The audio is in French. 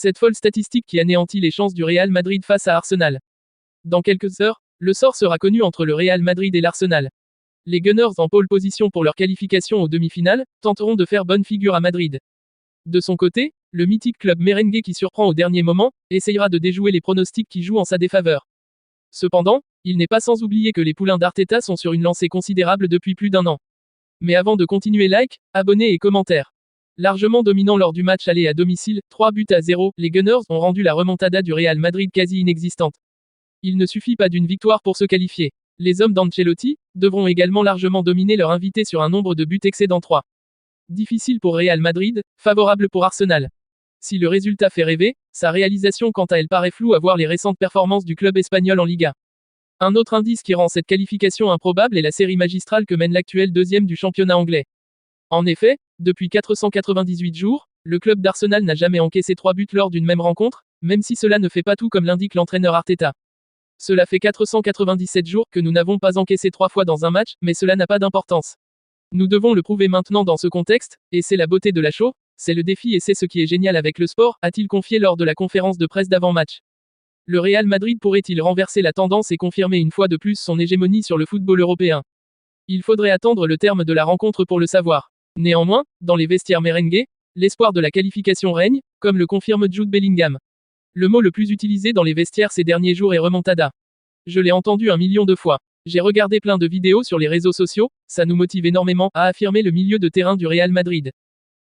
Cette folle statistique qui anéantit les chances du Real Madrid face à Arsenal. Dans quelques heures, le sort sera connu entre le Real Madrid et l'Arsenal. Les Gunners en pole position pour leur qualification aux demi-finales, tenteront de faire bonne figure à Madrid. De son côté, le mythique club merengue qui surprend au dernier moment, essayera de déjouer les pronostics qui jouent en sa défaveur. Cependant, il n'est pas sans oublier que les poulains d'Arteta sont sur une lancée considérable depuis plus d'un an. Mais avant de continuer, like, abonnez et commentaires. Largement dominant lors du match aller à domicile, 3-0, les Gunners ont rendu la remontada du Real Madrid quasi inexistante. Il ne suffit pas d'une victoire pour se qualifier. Les hommes d'Ancelotti devront également largement dominer leur invité sur un nombre de buts excédant 3. Difficile pour Real Madrid, favorable pour Arsenal. Si le résultat fait rêver, sa réalisation quant à elle paraît floue à voir les récentes performances du club espagnol en Liga. Un autre indice qui rend cette qualification improbable est la série magistrale que mène l'actuel deuxième du championnat anglais. En effet, depuis 498 jours, le club d'Arsenal n'a jamais encaissé 3 buts lors d'une même rencontre, même si cela ne fait pas tout comme l'indique l'entraîneur Arteta. Cela fait 497 jours que nous n'avons pas encaissé 3 fois dans un match, mais cela n'a pas d'importance. Nous devons le prouver maintenant dans ce contexte, et c'est la beauté de la show, c'est le défi et c'est ce qui est génial avec le sport, a-t-il confié lors de la conférence de presse d'avant-match. Le Real Madrid pourrait-il renverser la tendance et confirmer une fois de plus son hégémonie sur le football européen? Il faudrait attendre le terme de la rencontre pour le savoir. Néanmoins, dans les vestiaires merengue, l'espoir de la qualification règne, comme le confirme Jude Bellingham. Le mot le plus utilisé dans les vestiaires ces derniers jours est remontada. Je l'ai entendu 1 million de fois. J'ai regardé plein de vidéos sur les réseaux sociaux, ça nous motive énormément, a affirmé le milieu de terrain du Real Madrid.